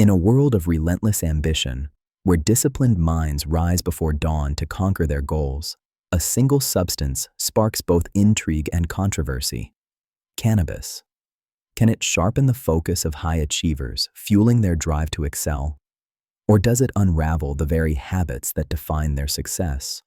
In a world of relentless ambition, where disciplined minds rise before dawn to conquer their goals, a single substance sparks both intrigue and controversy: cannabis. Can it sharpen the focus of high achievers, fueling their drive to excel? Or does it unravel the very habits that define their success?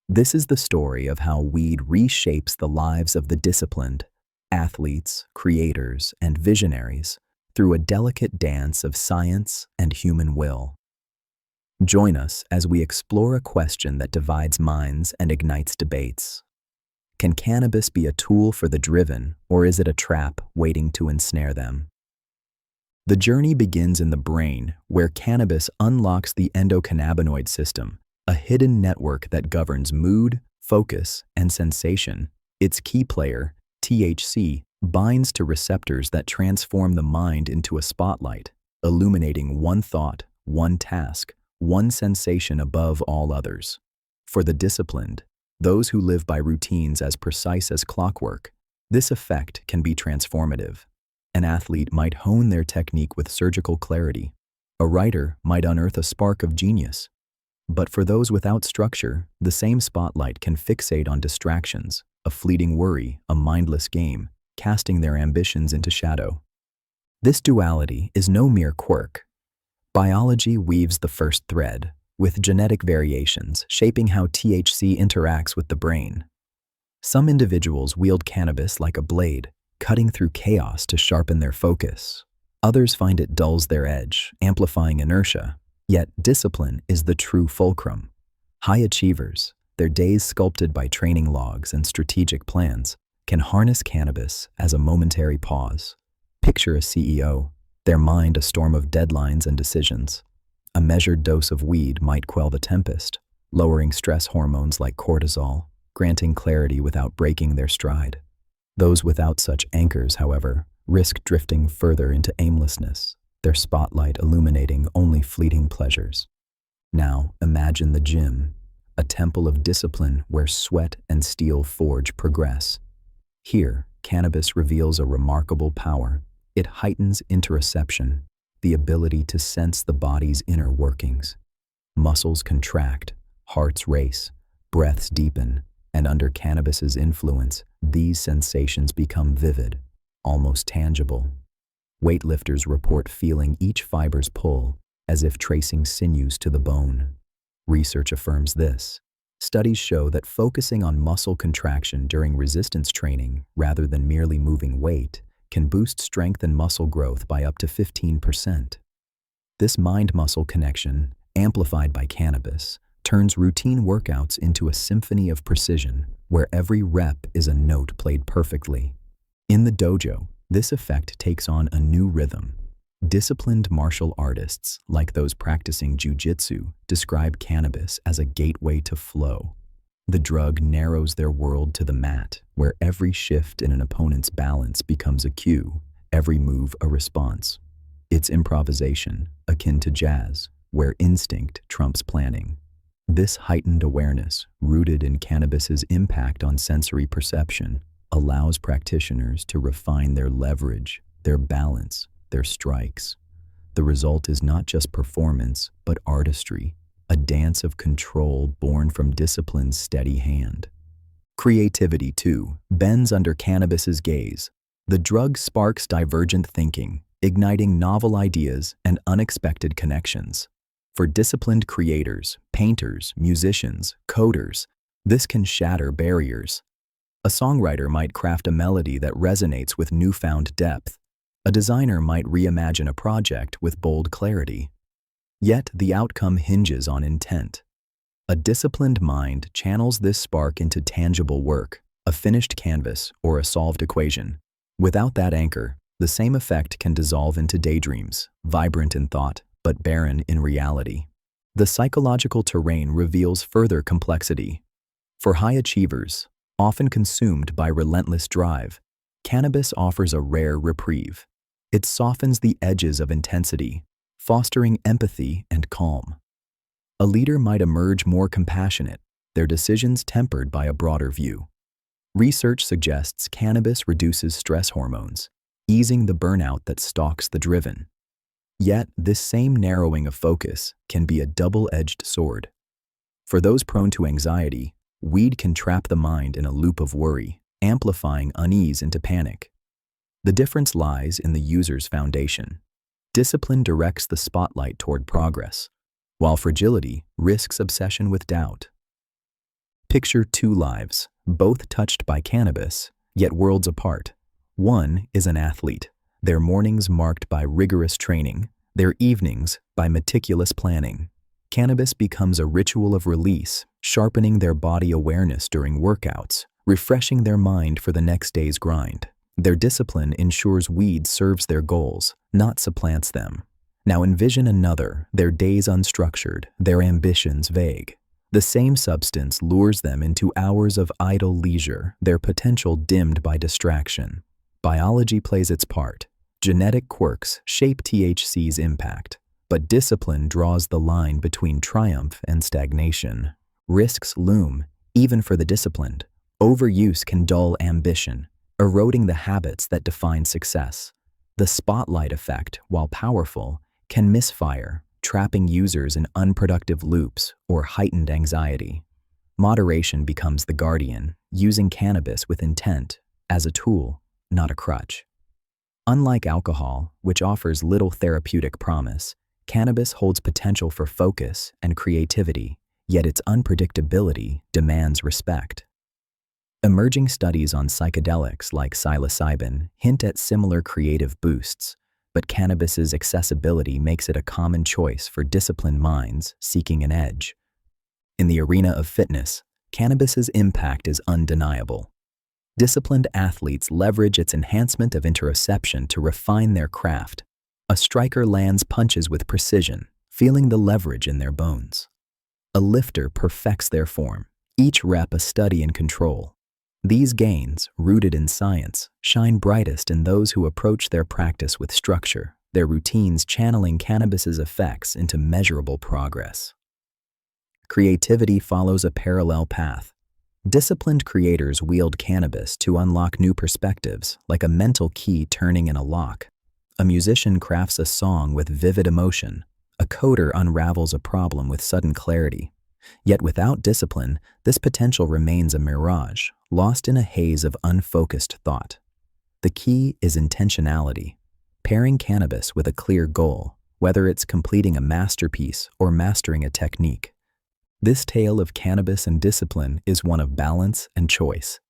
This is the story of how weed reshapes the lives of the disciplined, athletes, creators, and visionaries through a delicate dance of science and human will. Join us as we explore a question that divides minds and ignites debates. Can cannabis be a tool for the driven, or is it a trap waiting to ensnare them? The journey begins in the brain, where cannabis unlocks the endocannabinoid system, a hidden network that governs mood, focus, and sensation. Its key player, THC, binds to receptors that transform the mind into a spotlight, illuminating one thought, one task, one sensation above all others. For the disciplined, those who live by routines as precise as clockwork, this effect can be transformative. An athlete might hone their technique with surgical clarity. A writer might unearth a spark of genius. But for those without structure, the same spotlight can fixate on distractions, a fleeting worry, a mindless game, casting their ambitions into shadow. This duality is no mere quirk. Biology weaves the first thread, with genetic variations shaping how THC interacts with the brain. Some individuals wield cannabis like a blade, cutting through chaos to sharpen their focus. Others find it dulls their edge, amplifying inertia. Yet discipline is the true fulcrum. High achievers, their days sculpted by training logs and strategic plans, can harness cannabis as a momentary pause. Picture a CEO, their mind a storm of deadlines and decisions. A measured dose of weed might quell the tempest, lowering stress hormones like cortisol, granting clarity without breaking their stride. Those without such anchors, however, risk drifting further into aimlessness, their spotlight illuminating only fleeting pleasures. Now imagine the gym, a temple of discipline where sweat and steel forge progress. Here, cannabis reveals a remarkable power. It heightens interoception, the ability to sense the body's inner workings. Muscles contract, hearts race, breaths deepen, and under cannabis's influence, these sensations become vivid, almost tangible. Weightlifters report feeling each fiber's pull, as if tracing sinews to the bone. Research affirms this. Studies show that focusing on muscle contraction during resistance training, rather than merely moving weight, can boost strength and muscle growth by up to 15%. This mind-muscle connection, amplified by cannabis, turns routine workouts into a symphony of precision, where every rep is a note played perfectly. In the dojo, this effect takes on a new rhythm. Disciplined martial artists, like those practicing jiu-jitsu, describe cannabis as a gateway to flow. The drug narrows their world to the mat, where every shift in an opponent's balance becomes a cue, every move a response. It's improvisation, akin to jazz, where instinct trumps planning. This heightened awareness, rooted in cannabis's impact on sensory perception, allows practitioners to refine their leverage, their balance, their strikes. The result is not just performance, but artistry, a dance of control born from discipline's steady hand. Creativity, too, bends under cannabis's gaze. The drug sparks divergent thinking, igniting novel ideas and unexpected connections. For disciplined creators, painters, musicians, coders, this can shatter barriers. A songwriter might craft a melody that resonates with newfound depth. A designer might reimagine a project with bold clarity. Yet the outcome hinges on intent. A disciplined mind channels this spark into tangible work, a finished canvas or a solved equation. Without that anchor, the same effect can dissolve into daydreams, vibrant in thought, but barren in reality. The psychological terrain reveals further complexity. For high achievers, often consumed by relentless drive, cannabis offers a rare reprieve. It softens the edges of intensity, fostering empathy and calm. A leader might emerge more compassionate, their decisions tempered by a broader view. Research suggests cannabis reduces stress hormones, easing the burnout that stalks the driven. Yet, this same narrowing of focus can be a double-edged sword. For those prone to anxiety, weed can trap the mind in a loop of worry, amplifying unease into panic. The difference lies in the user's foundation. Discipline directs the spotlight toward progress, while fragility risks obsession with doubt. Picture two lives, both touched by cannabis, yet worlds apart. One is an athlete, their mornings marked by rigorous training, their evenings by meticulous planning. Cannabis becomes a ritual of release, sharpening their body awareness during workouts, refreshing their mind for the next day's grind. Their discipline ensures weed serves their goals, not supplants them. Now envision another, their days unstructured, their ambitions vague. The same substance lures them into hours of idle leisure, their potential dimmed by distraction. Biology plays its part. Genetic quirks shape THC's impact, but discipline draws the line between triumph and stagnation. Risks loom, even for the disciplined. Overuse can dull ambition, eroding the habits that define success. The spotlight effect, while powerful, can misfire, trapping users in unproductive loops or heightened anxiety. Moderation becomes the guardian, using cannabis with intent, as a tool, not a crutch. Unlike alcohol, which offers little therapeutic promise, cannabis holds potential for focus and creativity, yet its unpredictability demands respect. Emerging studies on psychedelics like psilocybin hint at similar creative boosts, but cannabis's accessibility makes it a common choice for disciplined minds seeking an edge. In the arena of fitness, cannabis's impact is undeniable. Disciplined athletes leverage its enhancement of interoception to refine their craft. A striker lands punches with precision, feeling the leverage in their bones. A lifter perfects their form, each rep a study in control. These gains, rooted in science, shine brightest in those who approach their practice with structure, their routines channeling cannabis's effects into measurable progress. Creativity follows a parallel path. Disciplined creators wield cannabis to unlock new perspectives, like a mental key turning in a lock. A musician crafts a song with vivid emotion. A coder unravels a problem with sudden clarity. Yet without discipline, this potential remains a mirage, lost in a haze of unfocused thought. The key is intentionality, pairing cannabis with a clear goal, whether it's completing a masterpiece or mastering a technique. This tale of cannabis and discipline is one of balance and choice.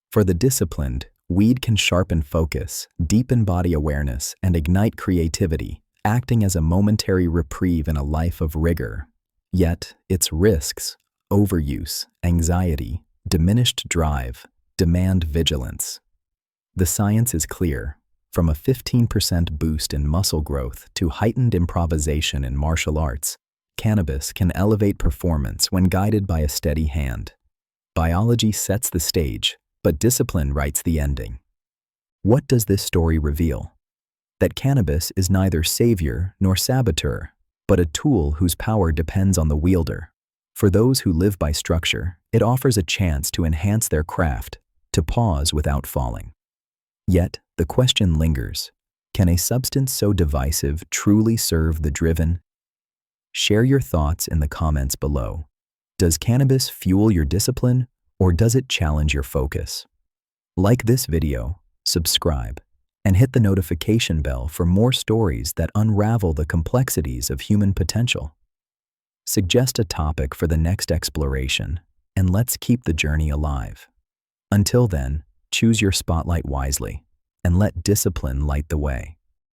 For the disciplined, weed can sharpen focus, deepen body awareness, and ignite creativity, acting as a momentary reprieve in a life of rigor. Yet, its risks, overuse, anxiety, diminished drive, demand vigilance. The science is clear. From a 15% boost in muscle growth to heightened improvisation in martial arts, cannabis can elevate performance when guided by a steady hand. Biology sets the stage, but discipline writes the ending. What does this story reveal? That cannabis is neither savior nor saboteur, but a tool whose power depends on the wielder. For those who live by structure, it offers a chance to enhance their craft, to pause without falling. Yet, the question lingers: can a substance so divisive truly serve the driven? Share your thoughts in the comments below. Does cannabis fuel your discipline, or does it challenge your focus? Like this video, subscribe, and hit the notification bell for more stories that unravel the complexities of human potential. Suggest a topic for the next exploration, and let's keep the journey alive. Until then, choose your spotlight wisely, and let discipline light the way.